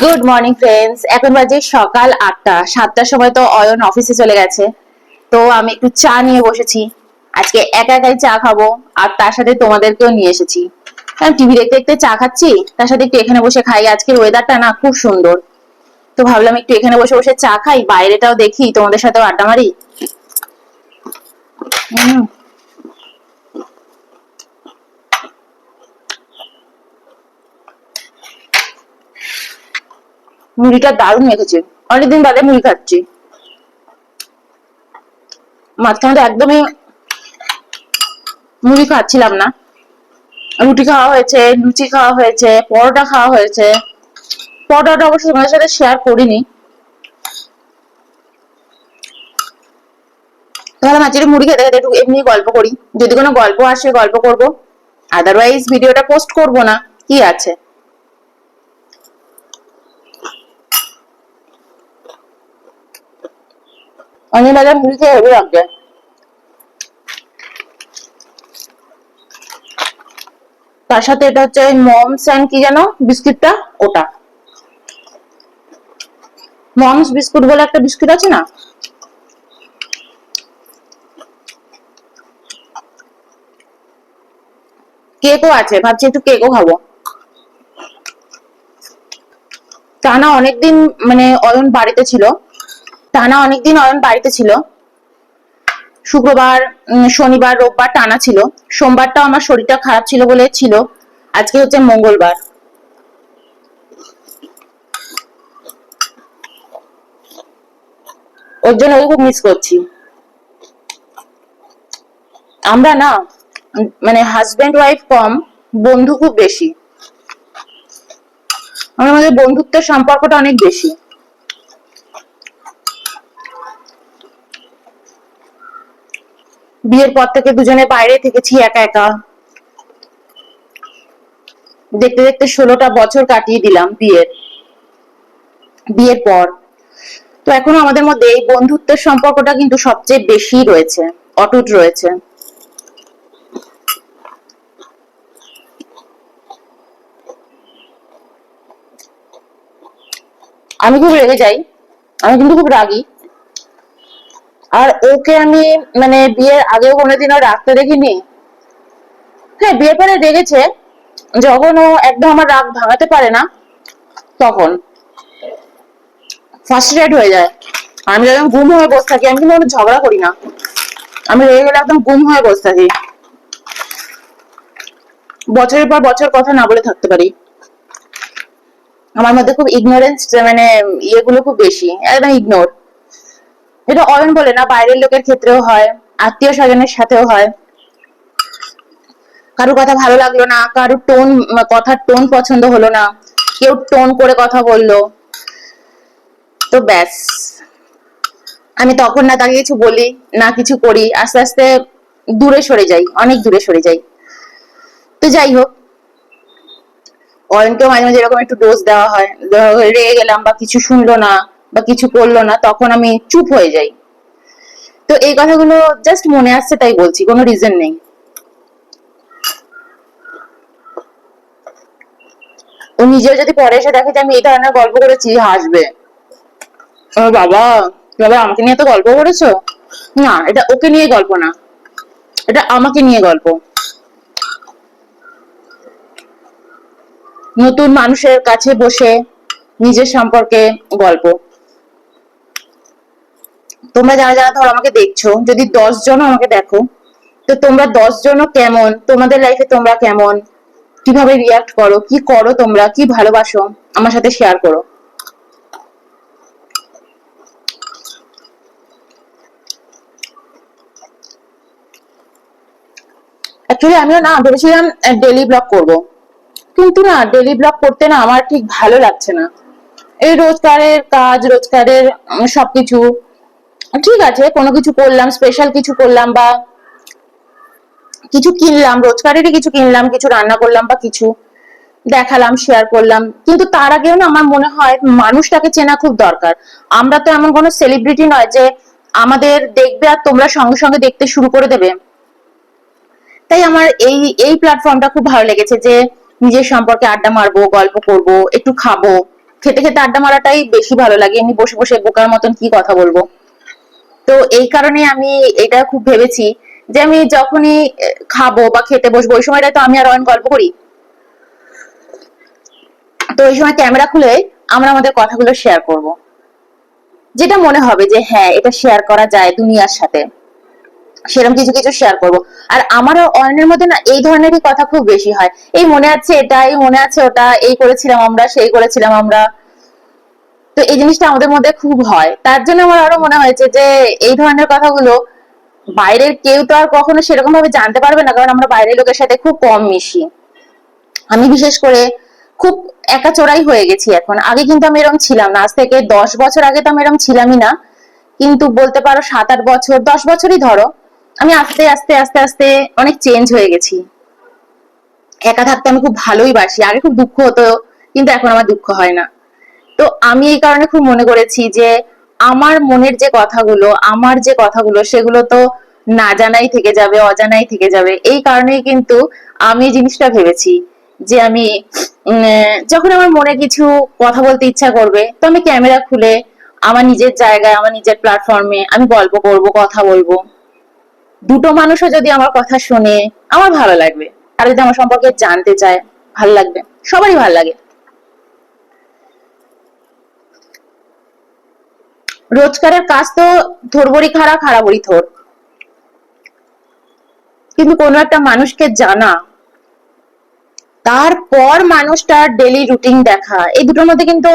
Good morning friends. এখন বাজে সকাল 8টা। 7টার সময় তো অয়ন অফিসে চলে গেছে, তো আমি একটু চা নিয়ে বসেছি। আজকে একা একাই চা খাবো, আর তার সাথে তোমাদেরকেও নিয়ে এসেছি। কারণ টিভি দেখতে দেখতে চা খাচ্ছি, তার সাথে একটু এখানে বসে খাই। আজকের ওয়েদারটা না খুব সুন্দর, তো ভাবলাম একটু এখানে বসে বসে চা খাই, বাইরেটাও দেখি, তোমাদের সাথেও আড্ডা মারি। মুড়িটা দারুণ মেখেছে, অনেকদিন বাদে মুড়ি খাচ্ছি। মাঝখানে তো একদমই মুড়ি খাচ্ছিলাম না। রুটি খাওয়া হয়েছে, লুচি খাওয়া হয়েছে, পরোটা খাওয়া হয়েছে। পরোটাটা অবশ্য তোমাদের সাথে শেয়ার করিনি। তাহলে মাঝে মুড়ি খেতে খেতে একটু এমনি গল্প করি, যদি কোনো গল্প আসে গল্প করব, আদারওয়াইজ ভিডিওটা পোস্ট করব না। কি আছে, অনেক বাজার মুড়ি খেয়ে হেবি লাগবে। তার সাথে এটা হচ্ছে মমস এন্ড কি যেন বিস্কিটটা, ওটা মমস বিস্কুট বলে একটা বিস্কুট আছে না, কেকও আছে, ভাবছি একটু কেকও খাবো। টানা অনেকদিন মানে অয়ন বাড়িতে ছিল, টানা অনেকদিন অয়ন বাড়িতে ছিল। শুক্রবার, শনিবার, রোববার টানা ছিল। সোমবারটাও আমার শরীরটা খারাপ ছিল বলে ছিল। আজকে হচ্ছে মঙ্গলবার। ওর জন্য ওকে খুব মিস করছি। আমরা না মানে হাজবেন্ড ওয়াইফ কম, বন্ধু খুব বেশি। আমাদের বন্ধুত্বের সম্পর্কটা অনেক বেশি। বিয়ের পর থেকে দুজনে বাইরে থেকেছি একা একা। দেখতে দেখতে 16টা বছর কাটিয়ে দিলাম বিয়ের পর। তো এখনো আমাদের মধ্যে এই বন্ধুত্বের সম্পর্কটা কিন্তু সবচেয়ে বেশি রয়েছে, অটুট রয়েছে। আমি খুব রেগে যাই, আমি কিন্তু খুব রাগী। আর ওকে আমি মানে বিয়ের আগেও কোনোদিনও রাগতে দেখিনি। হ্যাঁ, বিয়ের পরে রেগেছে, যখন ও একদম আমার রাগ ভাঙাতে পারে না, তখন ফার্স্ট্রেট হয়ে যায়। আমি যখন গুম হয়ে বসে থাকি, আমি কিন্তু কোনো ঝগড়া করি না, আমি রেগে গেলে একদম গুম হয়ে বসে থাকি। বছরের পর বছর কথা না বলে থাকতে পারি। আমার মধ্যে খুব ইগনোরেন্স মানে ইয়েগুলো খুব বেশি, একদম ইগনোর। এটা অয়ন বলে না, বাইরের লোকের ক্ষেত্রেও হয়, আত্মীয় স্বজনের সাথেও হয়। কারোর কথা ভালো লাগলো না, কারোর টোন, কথার টোন পছন্দ হলো না, কেউ টোন করে কথা বললো, তো ব্যাস, আমি তখন না তাকে কিছু বলি না কিছু করি, আস্তে আস্তে দূরে সরে যাই, অনেক দূরে সরে যাই। তো যাই হোক, অয়নকেও মাঝে মাঝে এরকম একটু ডোজ দেওয়া হয়, রেগে গেলাম বা কিছু শুনলো না বা কিছু করলো না, তখন আমি চুপ হয়ে যাই। তো এই কথাগুলো জাস্ট মনে আসছে তাই বলছি, কোনো রিজন নেই। ও নিজেও যদি পরে এসে দেখে যে আমি এই ধরনের গল্প করেছি, হাসবে। ও বাবা, বাবা আমাকে নিয়ে তো গল্প করেছো? না, এটা ওকে নিয়ে গল্প না, এটা আমাকে নিয়ে গল্প। নতুন মানুষের কাছে বসে নিজের সম্পর্কে গল্প। তোমরা যারা যারা ধরো আমাকে দেখছো, যদি 10 জন আমাকে দেখো, তো তোমরা 10 জনও কেমন, তোমাদের লাইফে তোমরা কেমন, কিভাবে রিয়াক্ট করো, কি করো, তোমরা কি ভালোবাসো, আমার সাথে শেয়ার করো। অ্যাকচুয়ালি আমিও না ভেবেছিলাম ডেইলি ব্লগ করব, কিন্তু না ডেইলি ব্লগ করতে না আমার ঠিক ভালো লাগছে না। এই রোজকারের কাজ, রোজকারের সবকিছু ঠিক আছে, কোনো কিছু করলাম, স্পেশাল কিছু করলাম বা কিছু কিনলাম, রোজকারেরই কিছু কিনলাম, কিছু রান্না করলাম বা কিছু দেখালাম, শেয়ার করলাম, কিন্তু তার আগেও না আমার মনে হয় মানুষটাকে চেনা খুব দরকার। আমরা তো এমন কোনো সেলিব্রিটি নয় যে আমাদের দেখবে আর তোমরা সঙ্গে সঙ্গে দেখতে শুরু করে দেবে। তাই আমার এই এই প্ল্যাটফর্মটা খুব ভালো লেগেছে, যে নিজের সম্পর্কে আড্ডা মারবো, গল্প করব, একটু খাবো, খেতে খেতে আড্ডা মারাটাই বেশি ভালো লাগে, এমনি বসে বসে বোকার মতন কি কথা বলবো। তো এই কারণে আমি এটা খুব ভেবেছি যে আমি যখনই খাবো বা খেতে বসবো ওই সময়টা তো আমি আর অয়ন গল্প করি, তো ওই সময় ক্যামেরা খুলে আমরা আমাদের কথাগুলো শেয়ার করব, যেটা মনে হবে যে হ্যাঁ এটা শেয়ার করা যায় দুনিয়ার সাথে, সেরকম কিছু কিছু শেয়ার করব। আর আমার অয়নের মধ্যে না এই ধরনেরই কথা খুব বেশি হয়, এই মনে আছে এটা, এই মনে আছে ওটা, এই করেছিলাম আমরা, সেই করেছিলাম আমরা। তো এই জিনিসটা আমাদের মধ্যে খুব হয়, তার জন্য আমার আরো মনে হয়েছে যে এই ধরনের কথাগুলো বাইরের কেউ তো আর কখনো সেরকম ভাবে জানতে পারবে না, কারণ আমরা বাইরের লোকের সাথে খুব কম মিশি। আমি বিশেষ করে খুব একাচোরাই হয়ে গেছি এখন, আগে কিন্তু আমি এরকম ছিলাম না, আজ থেকে 10 বছর আগে তো আমি এরকম ছিলামই না। কিন্তু বলতে পারো 7-8 বছর, 10 বছরই ধরো, আমি আস্তে আস্তে আস্তে আস্তে অনেক চেঞ্জ হয়ে গেছি। একা থাকতে আমি খুব ভালোই বাসি, আগে খুব দুঃখ হতো, কিন্তু এখন আমার দুঃখ হয় না। তো আমি এই কারণে খুব মনে করেছি যে আমার মনের যে কথাগুলো, আমার যে কথাগুলো সেগুলো তো না জানাই থেকে যাবে, অজানাই থেকে যাবে। এই কারণেই কিন্তু আমি জিনিসটা ভেবেছি যে আমি যখন আমার মনে কিছু কথা বলতে ইচ্ছা করবে তো আমি ক্যামেরা খুলে আমার নিজের জায়গায়, আমার নিজের প্ল্যাটফর্মে আমি গল্প করব, কথা বলবো। দুটো মানুষও যদি আমার কথা শোনে আমার ভালো লাগবে, আর যদি আমার সম্পর্কে জানতে চায় ভালো লাগবে, সবারই ভালো লাগে। রোজকারের কাজ তো থোড়বড়ি খাড়া, খাড়া বড়ি থোর, কিন্তু কোনো একটা মানুষকে জানা, তারপর মানুষটার ডেলি রুটিন দেখা, এই দুটোর মধ্যে কিন্তু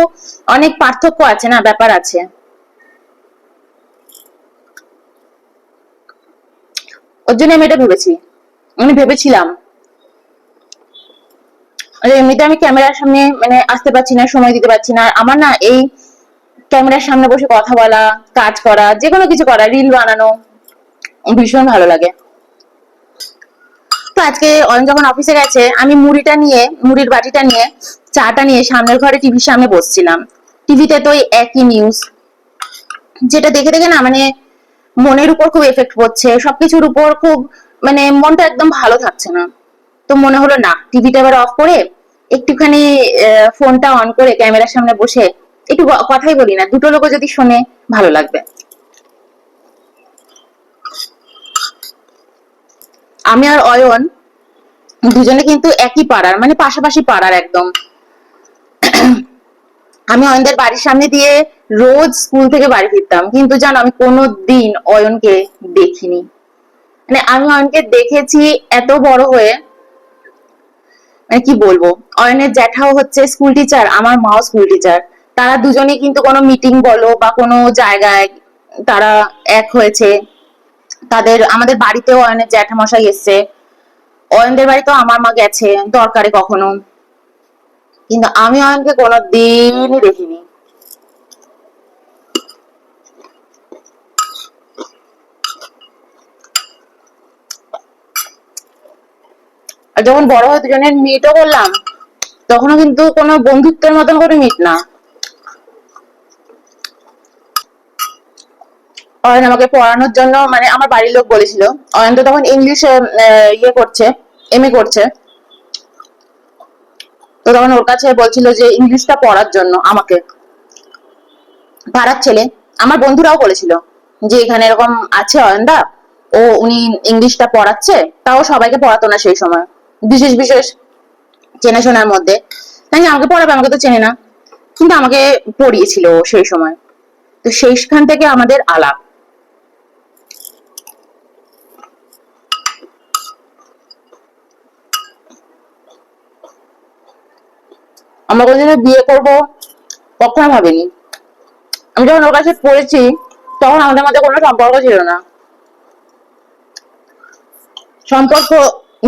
অনেক পার্থক্য আছে না, ব্যাপার আছে। ওর জন্য আমি এটা ভেবেছি, আমি ভেবেছিলাম এমনিতে আমি ক্যামেরার সামনে মানে আসতে পারছি না, সময় দিতে পারছি না, আমার না এই ক্যামেরার সামনে বসে কথা বলা, কাজ করা, যে কোনো কিছু করা, রিল বানানো ভীষণ ভালো লাগে। তো আজকে অয়ন যখন অফিসে গেছে আমি মুড়িটা নিয়ে, মুড়ির বাটিটা নিয়ে, চাটা নিয়ে সামনের ঘরে টিভির সামনে বসছিলাম। টিভিতে তো ওই একই নিউজ, যেটা দেখে দেখে না মানে মনের উপর খুব এফেক্ট পড়ছে, সবকিছুর উপর খুব মানে মনটা একদম ভালো থাকছে না। তো মনে হলো না, টিভিটা এবার অফ করে একটুখানি ফোনটা অন করে ক্যামেরার সামনে বসে একটু কথাই বলি না, দুটো লোকও যদি শোনে ভালো লাগবে। আমি আর অয়ন দুজনে কিন্তু একই পাড়ার, মানে পাশাপাশি পাড়ার একদম। আমি অয়নদের বাড়ির সামনে দিয়ে রোজ স্কুল থেকে বাড়ি ফিরতাম, কিন্তু জানো আমি কোনো দিন অয়নকে দেখিনি। মানে আমি অয়নকে দেখেছি এত বড় হয়ে, মানে কি বলবো, অয়নের জ্যাঠাও হচ্ছে স্কুল টিচার, আমার মাও স্কুল টিচার। তারা দুজনেই কিন্তু কোনো মিটিং বলো বা কোনো জায়গায় তারা এক হয়েছে। তাদের আমাদের বাড়িতেও অয়নের জ্যাঠামশাই এসছে, অয়নদের বাড়িতেও আমার মা গেছে দরকারে কখনো, কিন্তু আমি অয়নকে কোনো দিনই দেখিনি। আর যখন বড় হয়ে দুজনের মিটও করলাম তখনও কিন্তু কোনো বন্ধুত্বের মতন করে মিট না। অয়ন আমাকে পড়ানোর জন্য, মানে আমার বাড়ির লোক বলেছিল, অয়ন তো তখন ইংলিশে ইয়ে করছে, এমএ করছে, তো তখন ওর কাছে বলছিল যে ইংলিশটা পড়ার জন্য আমাকে, পাড়ার ছেলে। আমার বন্ধুরাও বলেছিল যে এখানে এরকম আছে অয়নদা, উনি ইংলিশটা পড়াচ্ছে, তাও সবাইকে পড়াতো না সেই সময়, বিশেষ বিশেষ চেনাশোনার মধ্যে। নাকি আমাকে পড়াবে, আমাকে তো চেনে না, কিন্তু আমাকে পড়িয়েছিল সেই সময়। তো সেইখান থেকে আমাদের আলাপ। আমরা কোনোদিনও বিয়ে করবো কখনো ভাবিনি। আমি যখন ওর কাছে পড়েছি তখন আমাদের মধ্যে কোনো সম্পর্ক ছিল না, সম্পর্ক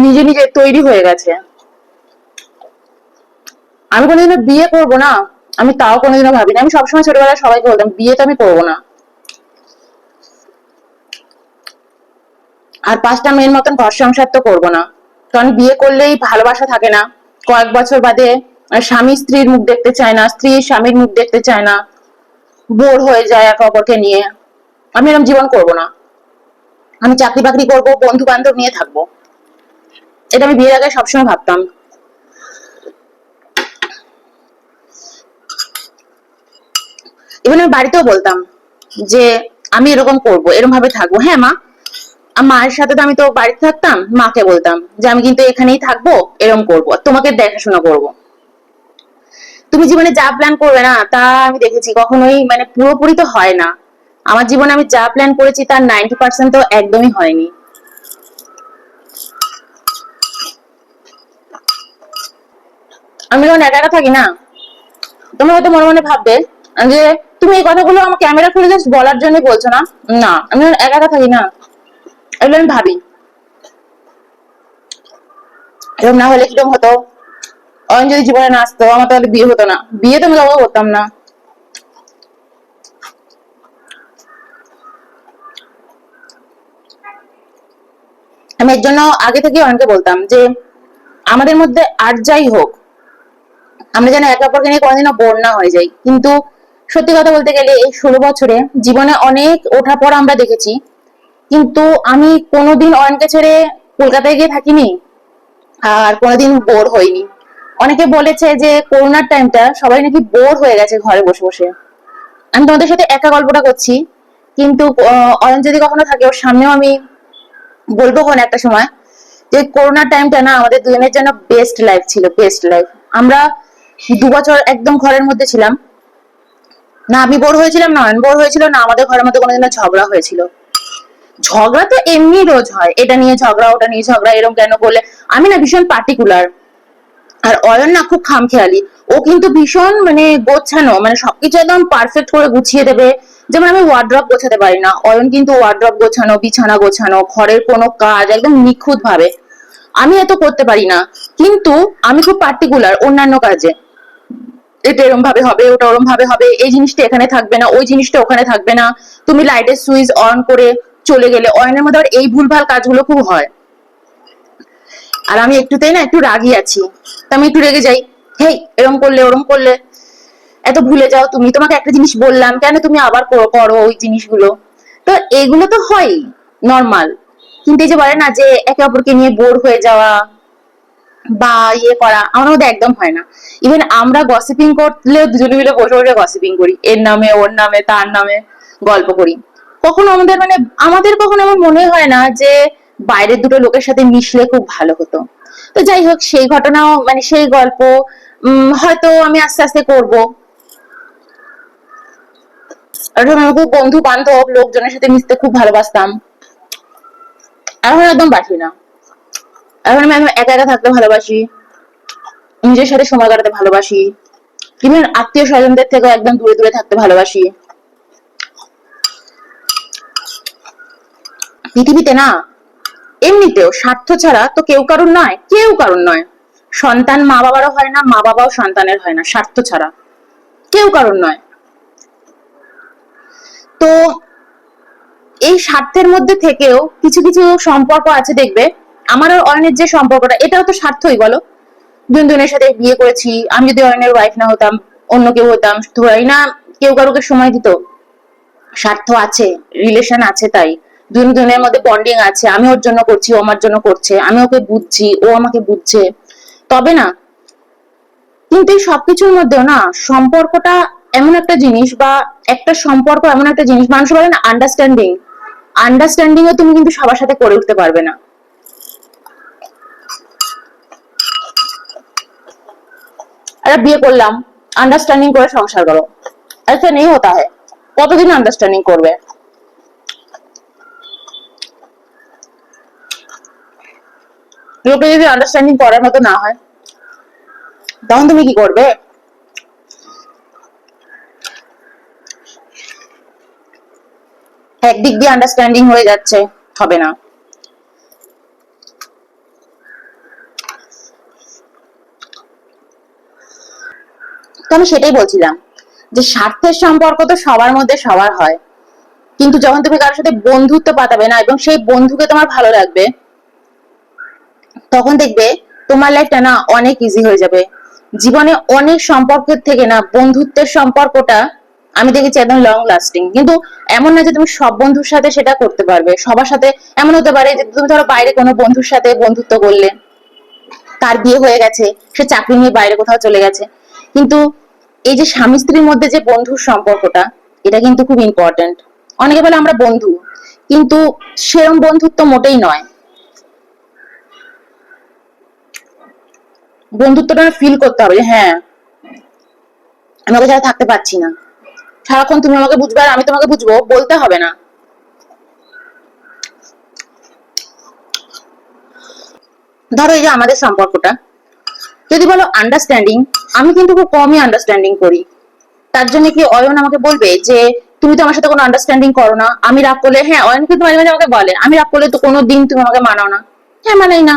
নিজে নিজে তৈরি হয়ে গেছে। আমি কোনোদিনও বিয়ে করবো না, আমি তাও কোনোদিনও ভাবিনি। আমি সবসময় ছোটবেলায় সবাইকে বলতাম বিয়ে তো আমি করবো না, আর 5টা মেয়ের মতন ঘর সংসার তো করবো না, কারণ বিয়ে করলেই ভালোবাসা থাকে না, কয়েক বছর বাদে স্বামী স্ত্রীর মুখ দেখতে চায় না, স্ত্রী স্বামীর মুখ দেখতে চায় না, বোর হয়ে যায় একে অপরকে নিয়ে। আমি এরকম জীবন করবো না, আমি চাকরি বাকরি করবো, বন্ধু বান্ধব নিয়ে থাকবো, এটা আমি বিয়ের আগে সবসময় ভাবতাম। ইভেন আমি বাড়িতেও বলতাম যে আমি এরকম করব, এরকম ভাবে থাকবো। হ্যাঁ মা, মায়ের সাথে তো আমি তো বাড়িতে থাকতাম, মাকে বলতাম যে আমি কিন্তু এখানেই থাকবো, এরকম করবো, তোমাকে দেখাশোনা করব। তুমি জীবনে যা প্ল্যান করবে না, তা আমি দেখেছি কখনোই মানে পুরোপুরি তো হয় না। আমার জীবনে আমি যা প্ল্যান করেছি তার 90% তো একদমই হয়নি। আমি যখন একা একা থাকি না, তুমি হয়তো মনে মনে ভাববে যে তুমি এই কথাগুলো আমার ক্যামেরা খুলে জাস্ট বলার জন্য বলছো না। না, আমি যখন একা একা থাকি না, এগুলো আমি ভাবি এরকম না হলে কিরকম হতো, অয়ন যদি জীবনে না আসতো আমার তাহলে বিয়ে হতো না, বিয়ে তো আমি তখন করতাম না। আমি এর জন্য আগে থেকে অয়নকে বলতাম যে আমাদের মধ্যে আর যাই হোক, আমরা যেন একে অপরকে নিয়ে কোনোদিনও বোর না হয়ে যাই। কিন্তু সত্যি কথা বলতে গেলে এই 16 বছরে জীবনে অনেক ওঠাপড়া আমরা দেখেছি, কিন্তু আমি কোনোদিন অয়নকে ছেড়ে কলকাতায় গিয়ে থাকিনি, আর কোনোদিন বোর হইনি। অনেকে বলেছে যে করোনার টাইমটা সবাই নাকি বোর হয়ে গেছে ঘরে বসে বসে। আমি তোমাদের সাথে একা গল্পটা করছি, কিন্তু অয়ন যদি কখনো থাকে ওর সামনেও আমি বলবো কোন একটা সময় যে করোনার টাইমটা না আমাদের দুজনের জন্য বেস্ট লাইফ ছিল, বেস্ট লাইফ। আমরা 2 বছর একদম ঘরের মধ্যে ছিলাম, না আমি বোর হয়েছিলাম না অয়ন বোর হয়েছিল, না আমাদের ঘরের মধ্যে কোনোদিনও ঝগড়া হয়েছিল। ঝগড়া তো এমনি রোজ হয়, এটা নিয়ে ঝগড়া ওটা নিয়ে ঝগড়া, এরকম কেন করলে। আমি না ভীষণ পার্টিকুলার, আর অয়ন না খুব খামখেয়ালি। ও কিন্তু ভীষণ মানে গোছানো, মানে সবকিছু একদম পারফেক্ট করে গুছিয়ে দেবে। যেমন আমি ওয়ার্ড্রপ গোছাতে পারি না, অয়ন কিন্তু ওয়ার্ড্রপ গোছানো, বিছানা গোছানো, ঘরের কোনো কাজ একদম নিখুঁত ভাবে। আমি এত করতে পারি না, কিন্তু আমি খুব পার্টিকুলার অন্যান্য কাজে। এটা এরকম ভাবে হবে, ওটা ওরম ভাবে হবে, এই জিনিসটা এখানে থাকবে না, ওই জিনিসটা ওখানে থাকবে না, তুমি লাইটের সুইচ অন করে চলে গেলে। অয়নের মধ্যে এই ভুলভাল কাজগুলো খুব হয়। আর আমি একটুতেই না একটু রাগি আছি, তা আমি একটু রেগে যাই, হেই এরম করলে ওরম করলে, এত ভুলে যাও তুমি, তোমাকে একটা জিনিস বললাম কেন তুমি আবার করো করো ওই জিনিসগুলো। তো এগুলো তো হয় নর্মাল, কিন্তু এই যে বলে না যে একে অপরকে নিয়ে বোর হয়ে যাওয়া বা ইয়ে করা, আমার মধ্যে একদম হয় না। ইভেন আমরা গসিপিং করলেও দুজনে মিলে বসে বসে গসিপিং করি, এর নামে ওর নামে তার নামে গল্প করি। কখনো আমাদের মানে আমাদের কখনো আমার মনে হয় না যে বাইরের দুটো লোকের সাথে মিশলে খুব ভালো হতো। তো যাই হোক, সেই ঘটনাও মানে সেই গল্প হয়তো আমি আস্তে আস্তে করব। আর আমি খুব বন্ধু বান্ধব লোকজনের সাথে মিশতে খুব ভালোবাসতাম, এখন একদম বাসি না। এখন আমি একা একা থাকতে ভালোবাসি, নিজের সাথে সময় কাটাতে ভালোবাসি, ইভেন আত্মীয় স্বজনদের থেকে একদম দূরে দূরে থাকতে ভালোবাসি। পৃথিবীতে না এমনিতেও স্বার্থ ছাড়া তো কেউ কারুর নয়, কেউ কারুর নয়। সন্তান মা বাবারও হয় না, মা বাবাও সন্তানের হয় না স্বার্থ ছাড়া, কেউ কারুর নয়। তো এই স্বার্থের মধ্যে থেকেও কিছু কিছু সম্পর্ক আছে দেখবে, আমার আর অয়নের যে সম্পর্কটা, এটাও তো স্বার্থই বলো। দুজনের সাথে বিয়ে করেছি, আমি যদি অয়নের ওয়াইফ না হতাম, অন্য কেউ হতাম, ধরাই না কেউ কারোকে সময় দিত। স্বার্থ আছে, রিলেশন আছে, তাই দুজনের মধ্যে বন্ডিং আছে, আমি ওর জন্য করছি, ও আমার জন্য করছে, আমি ওকে বুঝছি, ও আমাকে বুঝছে, তবে না। কিন্তু এই সবকিছুর মধ্যেও না সম্পর্কটা এমন একটা জিনিস, বা একটা সম্পর্ক এমন একটা জিনিস, মানুষ বলে না আন্ডারস্ট্যান্ডিং, আন্ডারস্ট্যান্ডিং ও তুমি কিন্তু সবার সাথে করে উঠতে পারবে না। अरे বিয়ে করলাম, আন্ডারস্ট্যান্ডিং করে সংসার করো, ऐसा नहीं होता है। কতদিন আন্ডারস্ট্যান্ডিং করবে? লোকে যদি আন্ডারস্ট্যান্ডিং করার মতো না হয়, তখন তুমি কি করবে? একদিক দিয়ে আন্ডারস্ট্যান্ডিং হয়ে যাচ্ছে, হবে না। তো আমি সেটাই বলছিলাম যে স্বার্থের সম্পর্ক তো সবার মধ্যে সবার হয়, কিন্তু যখন তুমি কারোর সাথে বন্ধুত্ব পাতাবে না এবং সেই বন্ধুকে তোমার ভালো লাগবে, তখন দেখবে তোমার লাইফটা না অনেক ইজি হয়ে যাবে। জীবনে অনেক সম্পর্কের থেকে না বন্ধুত্বের সম্পর্কটা আমি দেখেছি একদম লং লাস্টিং। কিন্তু এমন না যে তুমি সব বন্ধুর সাথে সেটা করতে পারবে সবার সাথে। এমন হতে পারে যে তুমি ধরো বাইরে কোনো বন্ধুর সাথে বন্ধুত্ব করলে, তার বিয়ে হয়ে গেছে, সে চাকরি নিয়ে বাইরে কোথাও চলে গেছে, কিন্তু এই যে স্বামী স্ত্রীর মধ্যে যে বন্ধুর সম্পর্কটা, এটা কিন্তু খুব ইম্পর্টেন্ট। অনেকে বলে আমরা বন্ধু, কিন্তু সেরম বন্ধুত্ব মোটেই নয়। বন্ধুত্বটা ফিল করতে হবে যে হ্যাঁ, আমি ওকে ছাড়া থাকতে পারছি না, সারাক্ষণ তুমি আমাকে বুঝবে আর আমি তোমাকে বুঝবো, বলতে হবে না। ধরো এই যে আমাদের সম্পর্কটা, যদি বলো আন্ডারস্ট্যান্ডিং, আমি কিন্তু খুব কমই আন্ডারস্ট্যান্ডিং করি। তার জন্য কি অয়ন আমাকে বলবে যে তুমি তো আমার সাথে কোনো আন্ডারস্ট্যান্ডিং করো না? আমি রাগ করলে, হ্যাঁ অয়ন কিন্তু মাঝে মাঝে আমাকে বলে আমি রাগ করলে তো কোনো দিন তুমি আমাকে মানাও না। হ্যাঁ মানাই না,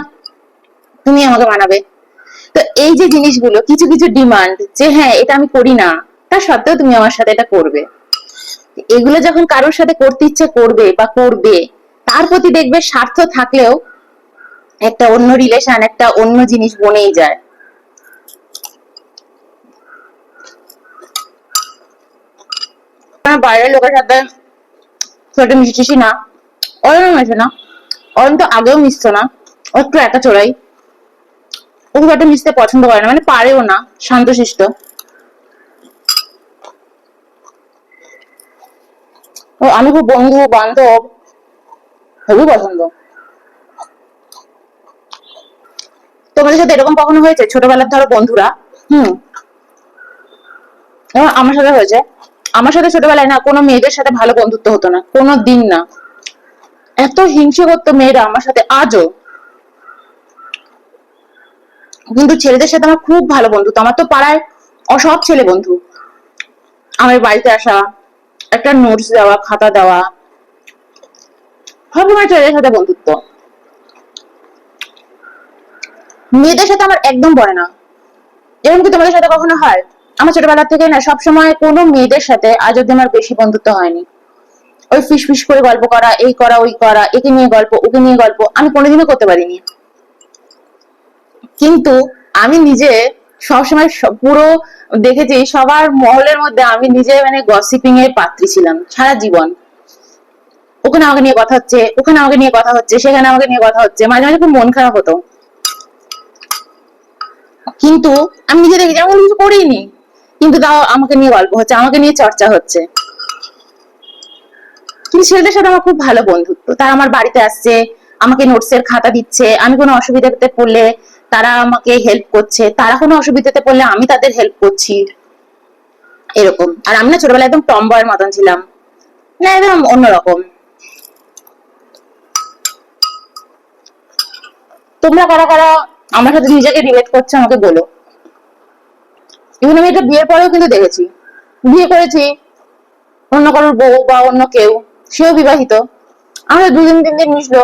তুমি আমাকে মানাবে। তো এই যে জিনিসগুলো, কিছু কিছু ডিমান্ড, যে হ্যাঁ এটা আমি করি না, তা সত্ত্বেও তুমি আমার সাথে এটা করবে, এগুলো যখন কারোর সাথে করতে ইচ্ছে করবে বা করবে, তার প্রতি দেখবে স্বার্থ থাকলেও একটা অন্য রিলেশন, একটা অন্য জিনিস বনেই যায়। বাইরের লোকের সাথে ছোট মিশতেছি না, অয়ন মেশে না, অয়ন তো আগেও মিশতো না, ও একটু একা চড়াই, ও খুব একটা মিশতে পছন্দ করে না, মানে পারেও না, শান্তশিষ্ট। ও আমি খুব বন্ধু বান্ধব খুবই পছন্দ। তোমাদের সাথে এরকম কখনো হয়েছে ছোটবেলার ধরো বন্ধুরা, হুম, আমার সাথে হয়েছে, আমার সাথে ছোটবেলায় না কোনো মেয়েদের সাথে ভালো বন্ধুত্ব হতো না, কোনো দিন না। এত হিংসে করতো মেয়েরা আমার সাথে আজও। কিন্তু ছেলেদের সাথে আমার খুব ভালো বন্ধুত্ব, আমার তো পাড়ায় সব ছেলে বন্ধু, আমার বাড়িতে আসা, একটা নোটস দেওয়া, খাতা দেওয়া, সবসময় ছেলেদের সাথে বন্ধুত্ব। মেয়েদের সাথে আমার একদম বলে না। এরকম কি তোমাদের সাথে কখনো হয়? আমার ছোটবেলা থেকে না সবসময় কোনো মেয়েদের সাথে আজ অব্দি আমার বেশি বন্ধুত্ব হয়নি। ওই ফিস ফিস করে গল্প করা, এই করা ওই করা, একে নিয়ে গল্প ওকে নিয়ে গল্প, আমি কোনোদিনও করতে পারিনি। কিন্তু আমি নিজে সবসময় পুরো দেখেছি সবার মহলের মধ্যে আমি নিজে মানে গসিপিং এর পাত্রী ছিলাম সারা জীবন। ওখানে আমাকে নিয়ে কথা হচ্ছে, ওখানে আমাকে নিয়ে কথা হচ্ছে, সেখানে আমাকে নিয়ে কথা হচ্ছে, মাঝে মাঝে খুব মন খারাপ হতো। কিন্তু আমি নিজে দেখেছি আমি কিছু করিনি, কিন্তু তাও আমাকে নিয়ে গল্প হচ্ছে, আমাকে নিয়ে চর্চা হচ্ছে। কিন্তু ছেলেদের সাথে আমার খুব ভালো বন্ধুত্ব, তারা আমার বাড়িতে আসছে, আমাকে নোটসের খাতা দিচ্ছে, আমি কোনো অসুবিধাতে পড়লে তারা আমাকে হেল্প করছে, তারা কোনো অসুবিধাতে পড়লে আমি তাদের হেল্প করছি, এরকম। আর আমি না ছোটবেলায় একদম টমবয়ের মতন ছিলাম, না একদম অন্যরকম। তোমরা কারা কারা আমার সাথে নিজেকে রিলেট করছো আমাকে বলো। ইভেন আমি এটা বিয়ের পরেও কিন্তু দেখেছি, বিয়ে করেছি, অন্য কারোর বউ বা অন্য কেউ, সেও বিবাহিত, আমাদের 2 দিন 3 দিন মিশলো,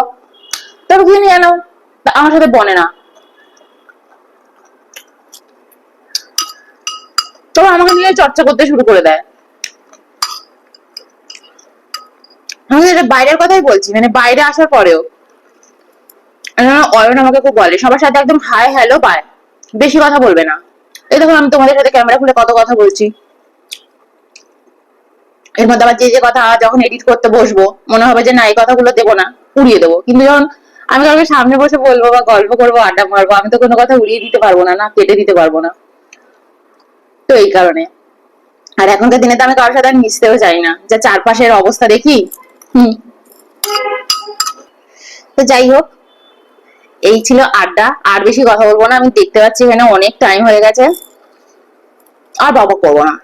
তারপর কি জানো আমার সাথে বনে না, তো আমাকে নিয়ে চর্চা করতে শুরু করে দেয়। আমি এটা বাইরের কথাই বলছি, মানে বাইরে আসার পরেও অয়ন আমাকে খুব বলে সবার সাথে একদম হাই হ্যালো বাই, বেশি কথা বলবে না। এই দেখো আমি তোমাদের সাথে ক্যামেরা খুলে কত কথা বলছি, এর মধ্যে আবার যে যে কথা যখন এডিট করতে বসবো মনে হবে যে না এই কথাগুলো দেবো না, উড়িয়ে দেবো, কিন্তু যখন আমি কাউকে সামনে বসে বলবো বা গল্প করবো আড্ডা মারবো, আমি তো কোনো কথা উড়িয়ে দিতে পারবো না, না কেটে দিতে পারবো না। তো এই কারণে, আর এখনকার দিনে তো আমি কারোর সাথে মিশতেও চাই না, যা চারপাশের অবস্থা দেখি। হুম। তো যাই হোক, এই ছিল আড্ডা, আর বেশি কথা বলবো না, আমি দেখতে পাচ্ছি এখানে অনেক টাইম হয়ে গেছে, আর বাবা করবো না।